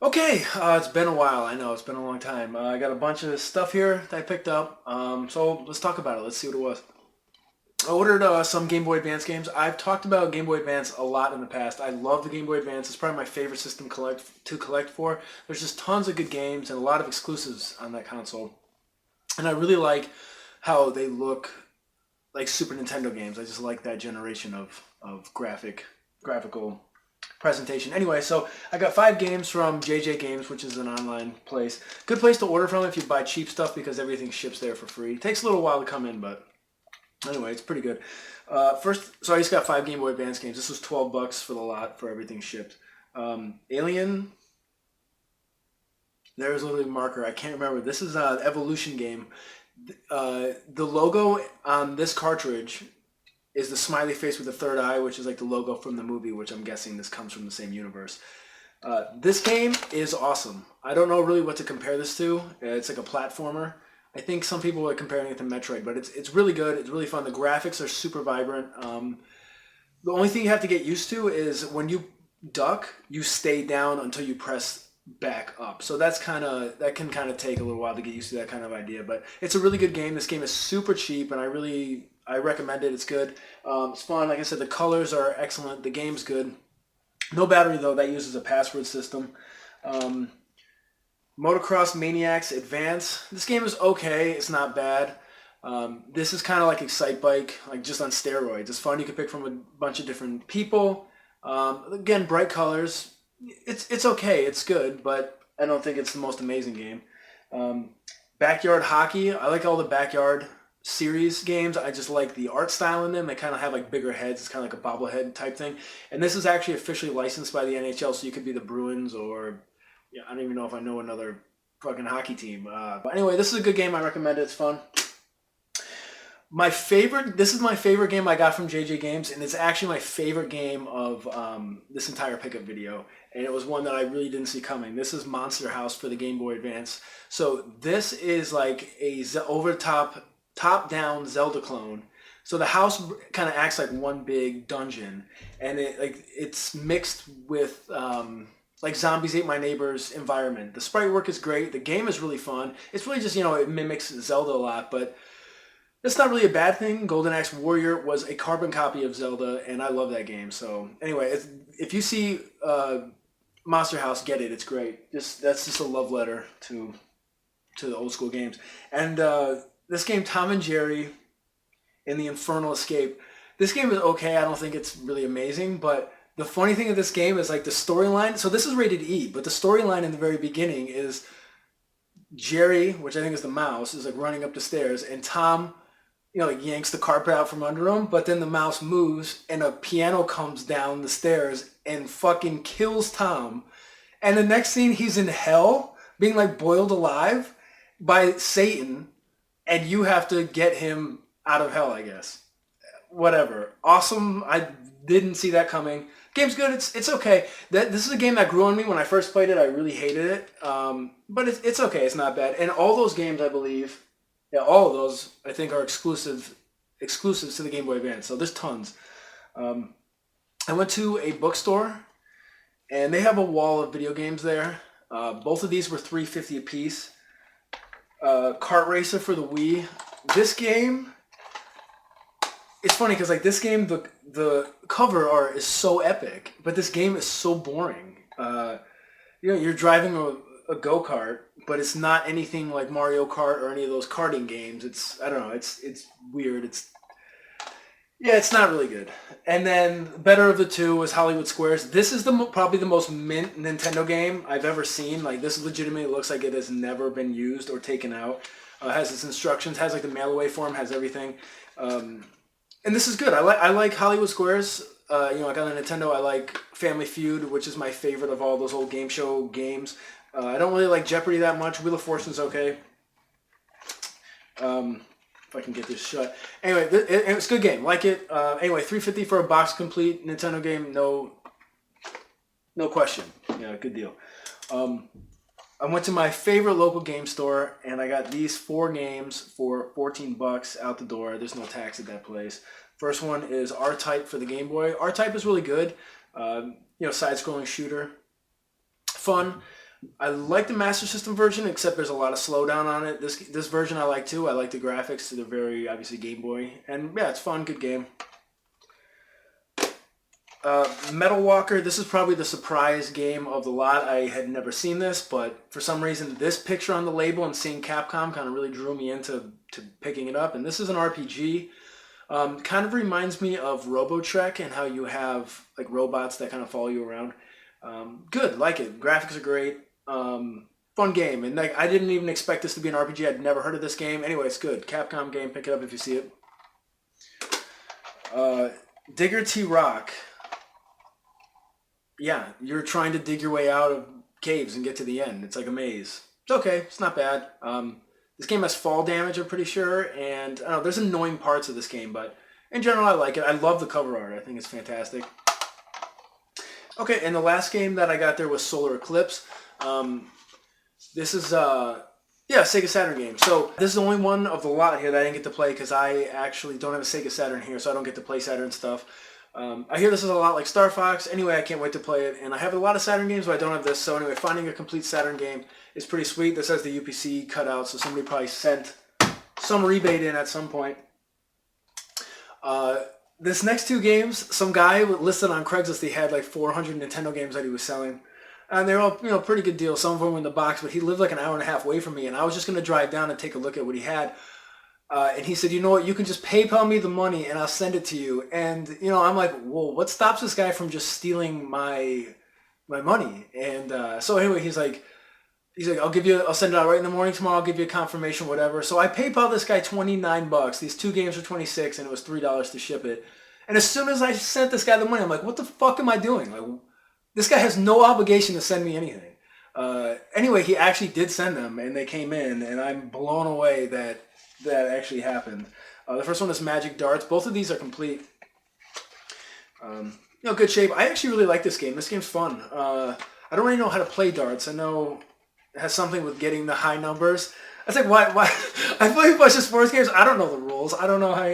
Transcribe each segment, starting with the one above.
Okay, it's been a while. I know it's been a long time. I got a bunch of stuff here that I picked up. So let's talk about it. Let's see what it was. I ordered some Game Boy Advance games. I've talked about Game Boy Advance a lot in the past. I love the Game Boy Advance. It's probably my favorite system collect for. There's just tons of good games and a lot of exclusives on that console. And I really like how they look like Super Nintendo games. I just like that generation of graphical presentation. Anyway, so I got 5 games from JJ Games, which is an online place. Good place to order from if you buy cheap stuff because everything ships there for free. It takes a little while to come in, but anyway, it's pretty good. First, so I just got 5 Game Boy Advance games. This was $12 for the lot for everything shipped. Alien. There's literally a marker. I can't remember. This is an Evolution game. The logo on this cartridge is the smiley face with the third eye, which is like the logo from the movie, which I'm guessing this comes from the same universe. This game is awesome. I don't know really what to compare this to. It's like a platformer. I think some people are comparing it to Metroid, but it's really good. It's really fun. The graphics are super vibrant. The only thing you have to get used to is when you duck, you stay down until you press back up. So that can kind of take a little while to get used to that kind of idea. But it's a really good game. This game is super cheap, and I recommend it. It's good. It's fun. Like I said, the colors are excellent. The game's good. No battery though. That uses a password system. Um, Motocross Maniacs Advance. This game is okay. It's not bad. This is kind of like Excite Bike, like just on steroids. It's fun. You can pick from a bunch of different people. Again, bright colors. It's okay. It's good, but I don't think it's the most amazing game. Um, Backyard Hockey. I like all the backyard series games. I just like the art style in them. They kind of have like bigger heads. It's kind of like a bobblehead type thing. And this is actually officially licensed by the NHL, so you could be the Bruins or yeah, I don't even know if I know another fucking hockey team. But anyway, this is a good game. I recommend it. It's fun. This is my favorite game I got from JJ Games, and it's actually my favorite game of this entire pickup video. And it was one that I really didn't see coming. This is Monster House for the Game Boy Advance. So this is like a over top down Zelda clone. So the house kind of acts like one big dungeon, and it's mixed with like Zombies Ate My Neighbor's environment. The sprite work is great. The game is really fun. It's really just it mimics Zelda a lot, but it's not really a bad thing. Golden Axe Warrior was a carbon copy of Zelda, and I love that game. So anyway, if you see Monster House, get it. It's great. That's just a love letter to the old school games. And this game, Tom and Jerry in the Infernal Escape. This game is okay. I don't think it's really amazing, but the funny thing of this game is like the storyline. So this is rated E, but the storyline in the very beginning is Jerry, which I think is the mouse, is like running up the stairs, and Tom, like yanks the carpet out from under him, but then the mouse moves and a piano comes down the stairs and fucking kills Tom. And the next scene, he's in hell, being like boiled alive by Satan, and you have to get him out of hell, I guess. Whatever. Awesome. I didn't see that coming. Game's good. It's okay. This is a game that grew on me when I first played it. I really hated it, but it's okay. It's not bad. And all those games, I believe, yeah, all of those I think are exclusives to the Game Boy Advance. So there's tons. Um, I went to a bookstore and they have a wall of video games there. Both of these were $3.50 a piece. Kart Racer for the Wii. This game, it's funny because like this game, the cover art is so epic, but this game is so boring. You're driving a go kart, but it's not anything like Mario Kart or any of those karting games. I don't know. It's weird. It's not really good. And then better of the two was Hollywood Squares. This is probably the most mint Nintendo game I've ever seen. Like this legitimately looks like it has never been used or taken out. Has its instructions, has like the mail away form, has everything. And this is good. I like Hollywood Squares. I got a Nintendo. I like Family Feud, which is my favorite of all those old game show games. I don't really like Jeopardy that much. Wheel of Fortune's okay. If I can get this shut. Anyway, it's a good game. Like it. Anyway, $3.50 for a box complete Nintendo game. No question. Yeah, good deal. I went to my favorite local game store and I got these 4 games for $14 out the door. There's no tax at that place. First one is R-Type for the Game Boy. R-Type is really good. Side-scrolling shooter. Fun. I like the Master System version, except there's a lot of slowdown on it. This version I like too. I like the graphics. They're very obviously Game Boy, and yeah, it's fun, good game. Metal Walker, this is probably the surprise game of the lot. I had never seen this, but for some reason this picture on the label and seeing Capcom kind of really drew me into picking it up. And this is an RPG. Kind of reminds me of Robotrek and how you have like robots that kind of follow you around. Good, like it. Graphics are great. Fun game. And like I didn't even expect this to be an RPG. I'd never heard of this game. Anyway, it's good. Capcom game. Pick it up if you see it. Digger T Rock. Yeah, you're trying to dig your way out of caves and get to the end. It's like a maze. It's okay. It's not bad. This game has fall damage, I'm pretty sure, and I don't know, there's annoying parts of this game, but in general, I like it. I love the cover art. I think it's fantastic. Okay, and the last game that I got there was Solar Eclipse. This is yeah, Sega Saturn game. So this is the only one of the lot here that I didn't get to play because I actually don't have a Sega Saturn here, so I don't get to play Saturn stuff. I hear this is a lot like Star Fox. Anyway, I can't wait to play it. And I have a lot of Saturn games, but I don't have this. So anyway, finding a complete Saturn game is pretty sweet. This has the UPC cutout, so somebody probably sent some rebate in at some point. This next two games, some guy listed on Craigslist, he had like 400 Nintendo games that he was selling. And they're all, pretty good deals. Some of them were in the box, but he lived like an hour and a half away from me. And I was just going to drive down and take a look at what he had. And he said, you know what, you can just PayPal me the money and I'll send it to you. And, I'm like, whoa, what stops this guy from just stealing my money? And so anyway, he's like, I'll send it out right in the morning tomorrow. I'll give you a confirmation, whatever. So I PayPal this guy $29. These two games were $26 and it was $3 to ship it. And as soon as I sent this guy the money, I'm like, what the fuck am I doing? Like, this guy has no obligation to send me anything. Anyway, he actually did send them and they came in and I'm blown away that actually happened. The first one is Magic Darts. Both of these are complete. Good shape. I actually really like this game. This game's fun. I don't really know how to play darts. I know it has something with getting the high numbers. I was like, why? I play a bunch of sports games. I don't know the rules. I don't know how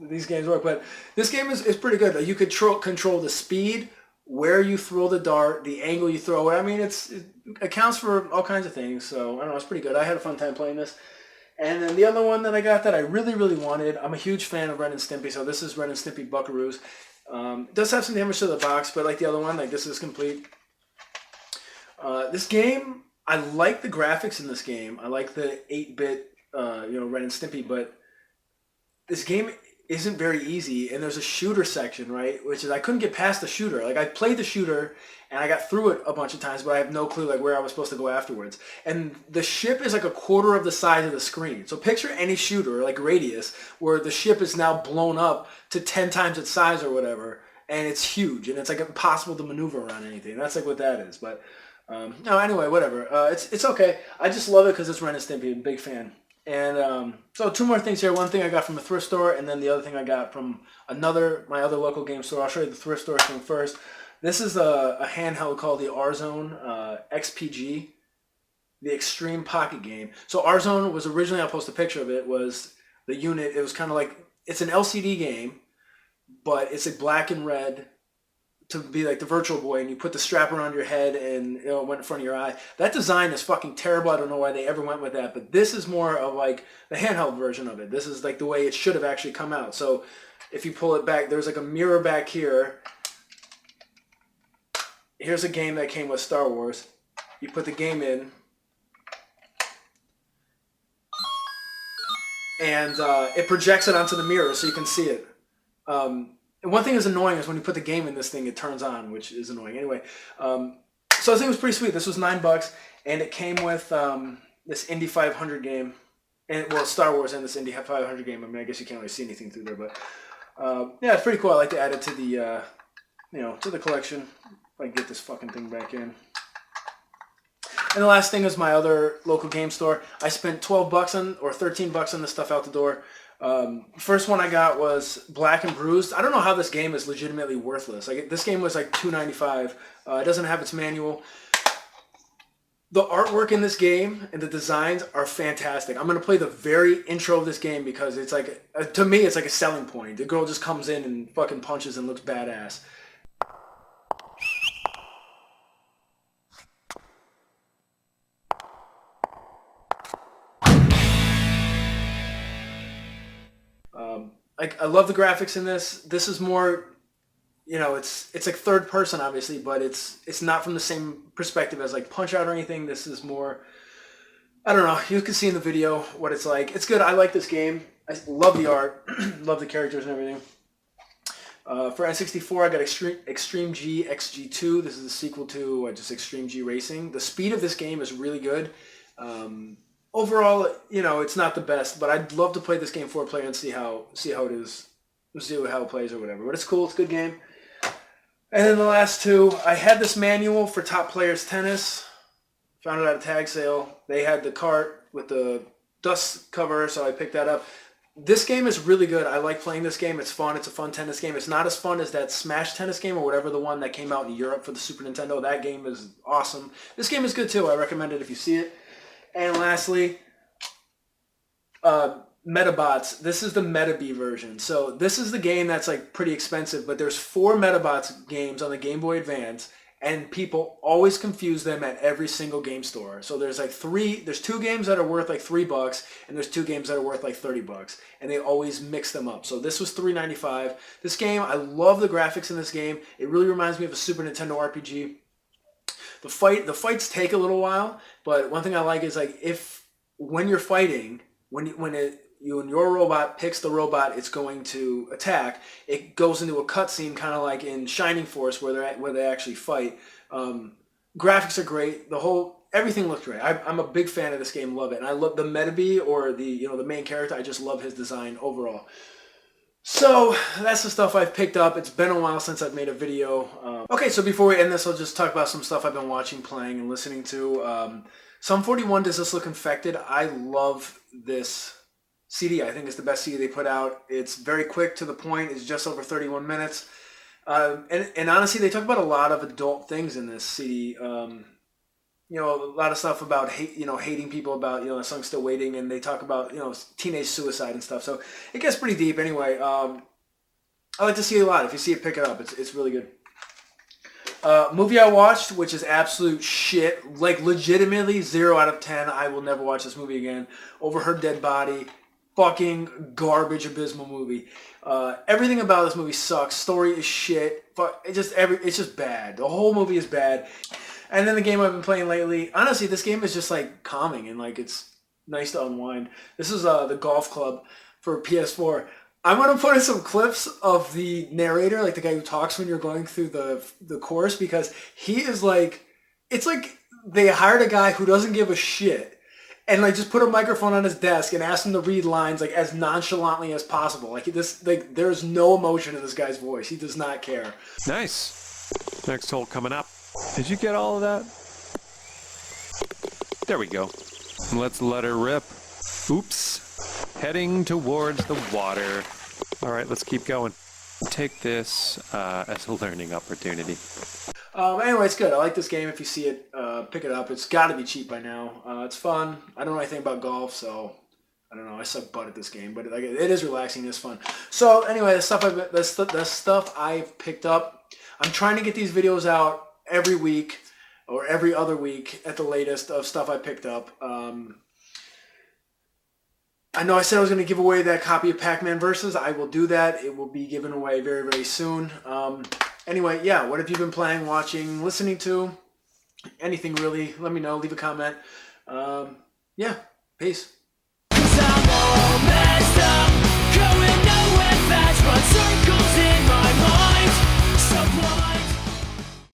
these games work, but this game is pretty good. You could control the speed, where you throw the dart, the angle you throw it. I mean, it accounts for all kinds of things. So I don't know. It's pretty good. I had a fun time playing this. And then the other one that I got that I really, really wanted, I'm a huge fan of Ren and Stimpy, so this is Ren and Stimpy Buckaroos. It does have some damage to the box, but like the other one, like this is complete. This game, I like the graphics in this game. I like the 8-bit, Ren and Stimpy, but this game isn't very easy, and there's a shooter section, right? Which is, I couldn't get past the shooter. Like, I played the shooter, and I got through it a bunch of times, but I have no clue, like, where I was supposed to go afterwards. And the ship is, like, a quarter of the size of the screen. So picture any shooter, like Radius, where the ship is now blown up to 10 times its size or whatever, and it's huge, and it's, like, impossible to maneuver around anything. That's, like, what that is. But, no, anyway, whatever. It's okay. I just love it because it's Ren and Stimpy. I'm a big fan. And so two more things here. One thing I got from a thrift store, and then the other thing I got from my other local game store. I'll show you the thrift store thing first. This is a handheld called the R-Zone XPG, the Extreme Pocket Game. So R-Zone was originally, I'll post a picture of it, was the unit. It was kind of like, it's an LCD game, but it's like black and red to be like the Virtual Boy, and you put the strap around your head and it went in front of your eye. That design is fucking terrible. I don't know why they ever went with that, but this is more of like the handheld version of it. This is like the way it should have actually come out. So if you pull it back, there's like a mirror back here. Here's a game that came with Star Wars. You put the game in, and it projects it onto the mirror so you can see it. And one thing that's annoying is when you put the game in this thing, it turns on, which is annoying. Anyway, so I think it was pretty sweet. This was $9, and it came with this Indy 500 game, and Star Wars and this Indy 500 game. I mean, I guess you can't really see anything through there, but yeah, it's pretty cool. I like to add it to the to the collection. If I can get this fucking thing back in. And the last thing is my other local game store. I spent $12 or $13 on this stuff out the door. First one I got was Black and Bruised. I don't know how this game is legitimately worthless. Like, this game was like $2.95. It doesn't have its manual. The artwork in this game and the designs are fantastic. I'm going to play the very intro of this game because it's like, to me, it's like a selling point. The girl just comes in and fucking punches and looks badass. like I love the graphics in this. This is more, you know, it's like third person obviously, but it's not from the same perspective as like Punch Out or anything. This is more, I don't know. You can see in the video what it's like. It's good. I like this game. I love the art, love the characters and everything. For N64, I got Extreme G XG2. This is the sequel to just Extreme G Racing. The speed of this game is really good. Overall, you know, it's not the best, but I'd love to play this game 4-player and see how it is, see how it plays or whatever. But it's cool. It's a good game. And then the last two, I had this manual for Top Players Tennis. Found it at a tag sale. They had the cart with the dust cover, so I picked that up. This game is really good. I like playing this game. It's fun. It's a fun tennis game. It's not as fun as that Smash tennis game or whatever, the one that came out in Europe for the Super Nintendo. That game is awesome. This game is good too. I recommend it if you see it. And lastly, Metabots. This is the Metabee version. So this is the game that's like pretty expensive, but there's 4 Metabots games on the Game Boy Advance, and people always confuse them at every single game store. So there's like there's 2 games that are worth like $3, and there's 2 games that are worth like $30, and they always mix them up. So this was $3.95. This game, I love the graphics in this game. It really reminds me of a Super Nintendo RPG. The fights take a little while, but one thing I like is like when you're fighting, when your robot picks the robot it's going to attack, it goes into a cutscene, kind of like in Shining Force, where they actually fight. Graphics are great. Everything looks great. I'm a big fan of this game. Love it, and I love the Metabee, or the main character. I just love his design overall. So that's the stuff I've picked up. It's been a while since I've made a video. Okay, so before we end this, I'll just talk about some stuff I've been watching, playing, and listening to. Sum 41, Does This Look Infected? I love this CD. I think it's the best CD they put out. It's very quick to the point. It's just over 31 minutes. And honestly, they talk about a lot of adult things in this CD. A lot of stuff about hating people, about, the song Still Waiting, and they talk about, teenage suicide and stuff. So it gets pretty deep anyway. I like to see it a lot. If you see it, pick it up. It's really good. Movie I watched, which is absolute shit, like legitimately 0 out of 10. I will never watch this movie again. Over Her Dead Body. Fucking garbage, abysmal movie. Everything about this movie sucks. Story is shit. It's just bad. The whole movie is bad. And then the game I've been playing lately, honestly, this game is just like calming and like it's nice to unwind. This is the Golf Club for PS4. I'm going to put in some clips of the narrator, like the guy who talks when you're going through the course, because he is like, it's like they hired a guy who doesn't give a shit and like just put a microphone on his desk and asked him to read lines like as nonchalantly as possible. Like there's no emotion in this guy's voice. He does not care. Nice. Next hole coming up. Did you get all of that? There we go. Let's let her rip. Oops. Heading towards the water. All right, let's keep going. Take this as a learning opportunity. Anyway, it's good. I like this game. If you see it, pick it up. It's got to be cheap by now. It's fun. I don't know anything about golf, so I don't know. I suck butt at this game, but it is relaxing. It's fun. So anyway, the stuff I've picked up. I'm trying to get these videos out every week or every other week at the latest of stuff I picked up. I know I said I was going to give away that copy of Pac-Man Versus. I will do that. It will be given away very, very soon. Anyway, yeah, what have you been playing, watching, listening to? Anything really, let me know. Leave a comment. Yeah, peace.